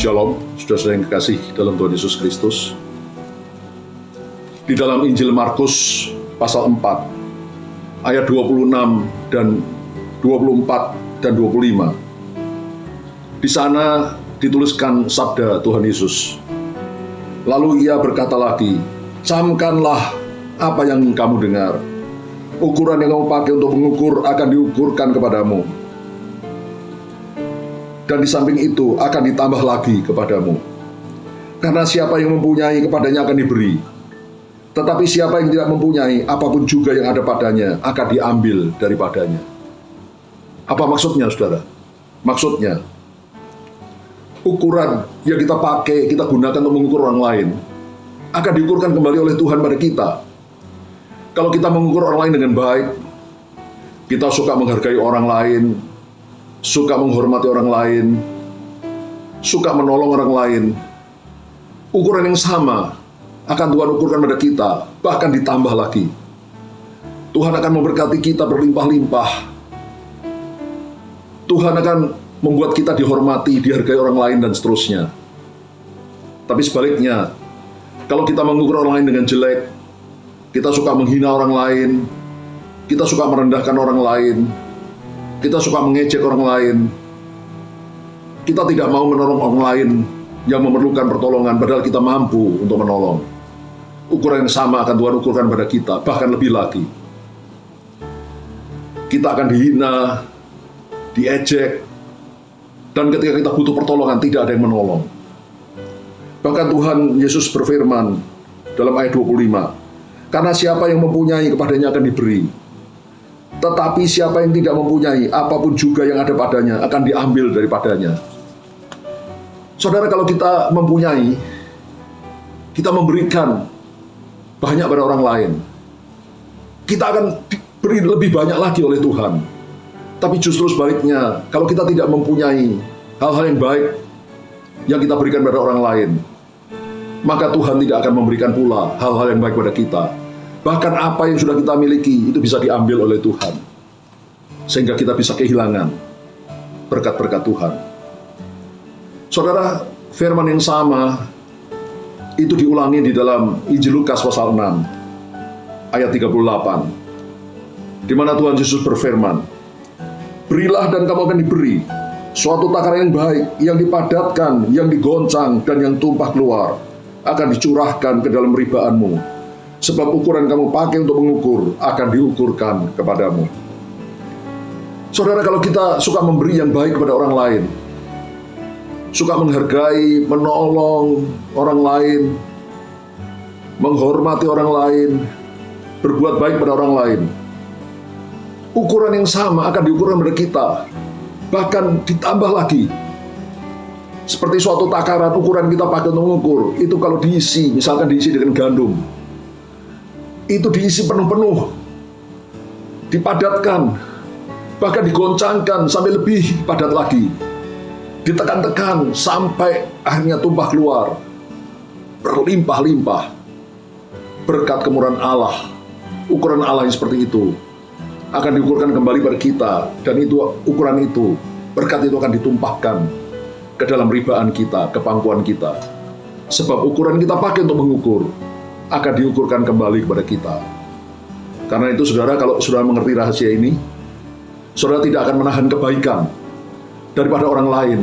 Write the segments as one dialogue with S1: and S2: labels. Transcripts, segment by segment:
S1: Shalom, saudara-saudara yang kekasih dalam Tuhan Yesus Kristus. Di dalam Injil Markus pasal 4 ayat 26 dan 24 dan 25. Di sana dituliskan sabda Tuhan Yesus. Lalu ia berkata lagi, "Camkanlah apa yang kamu dengar. Ukuran yang kamu pakai untuk mengukur akan diukurkan kepadamu. Dan di samping itu akan ditambah lagi kepadamu. Karena siapa yang mempunyai, kepadanya akan diberi. Tetapi siapa yang tidak mempunyai, apapun juga yang ada padanya akan diambil daripadanya." Apa maksudnya, saudara? Maksudnya, ukuran yang kita pakai, kita gunakan untuk mengukur orang lain, akan diukurkan kembali oleh Tuhan pada kita. Kalau kita mengukur orang lain dengan baik, kita suka menghargai orang lain, suka menghormati orang lain, suka menolong orang lain, ukuran yang sama akan Tuhan ukurkan pada kita, bahkan ditambah lagi. Tuhan akan memberkati kita berlimpah-limpah. Tuhan akan membuat kita dihormati, dihargai orang lain, dan seterusnya. Tapi sebaliknya, kalau kita mengukur orang lain dengan jelek, kita suka menghina orang lain, kita suka merendahkan orang lain, kita suka mengejek orang lain, kita tidak mau menolong orang lain yang memerlukan pertolongan, padahal kita mampu untuk menolong. Ukuran yang sama akan Tuhan ukurkan pada kita, bahkan lebih lagi. Kita akan dihina, diejek, dan ketika kita butuh pertolongan, tidak ada yang menolong. Bahkan Tuhan Yesus berfirman dalam ayat 25, "Karena siapa yang mempunyai, kepadanya akan diberi. Tetapi siapa yang tidak mempunyai, apapun juga yang ada padanya akan diambil daripadanya." Saudara, kalau kita mempunyai, kita memberikan banyak pada orang lain, kita akan diberi lebih banyak lagi oleh Tuhan. Tapi justru sebaliknya, kalau kita tidak mempunyai hal-hal yang baik yang kita berikan pada orang lain, maka Tuhan tidak akan memberikan pula hal-hal yang baik pada kita. Bahkan apa yang sudah kita miliki itu bisa diambil oleh Tuhan, sehingga kita bisa kehilangan berkat-berkat Tuhan. Saudara, firman yang sama itu diulangi di dalam Injil Lukas pasal 6 ayat 38, di mana Tuhan Yesus berfirman, "Berilah dan kamu akan diberi, suatu takaran yang baik, yang dipadatkan, yang digoncang, dan yang tumpah keluar, akan dicurahkan ke dalam ribaanmu. Sebab ukuran kamu pakai untuk mengukur, akan diukurkan kepadamu." Saudara, kalau kita suka memberi yang baik kepada orang lain, suka menghargai, menolong orang lain, menghormati orang lain, berbuat baik pada orang lain, ukuran yang sama akan diukurkan pada kita, bahkan ditambah lagi. Seperti suatu takaran, ukuran kita pakai untuk mengukur, itu kalau diisi, misalkan diisi dengan gandum, itu diisi penuh-penuh, dipadatkan, bahkan digoncangkan sampai lebih padat lagi, ditekan-tekan sampai akhirnya tumpah keluar, berlimpah-limpah. Berkat kemurahan Allah, ukuran Allah yang seperti itu akan diukurkan kembali pada kita, dan itu ukuran itu, berkat itu akan ditumpahkan ke dalam ribaan kita, ke pangkuan kita. Sebab ukuran kita pakai untuk mengukur akan diukurkan kembali kepada kita. Karena itu, saudara, kalau saudara mengerti rahasia ini, saudara tidak akan menahan kebaikan daripada orang lain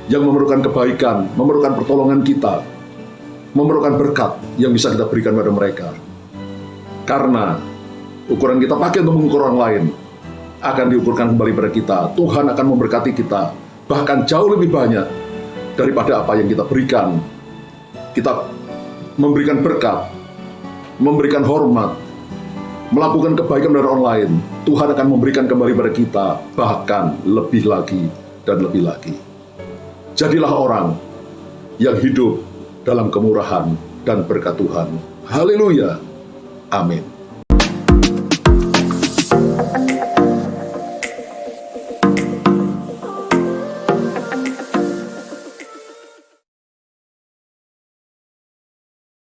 S1: yang memerlukan kebaikan, memerlukan pertolongan kita, memerlukan berkat yang bisa kita berikan pada mereka. Karena ukuran kita pakai untuk mengukur orang lain akan diukurkan kembali pada kita. Tuhan akan memberkati kita, bahkan jauh lebih banyak daripada apa yang kita berikan. Kita memberikan berkat, memberikan hormat, melakukan kebaikan pada orang lain, Tuhan akan memberikan kembali pada kita, bahkan lebih lagi dan lebih lagi. Jadilah orang yang hidup dalam kemurahan dan berkat Tuhan. Haleluya. Amin.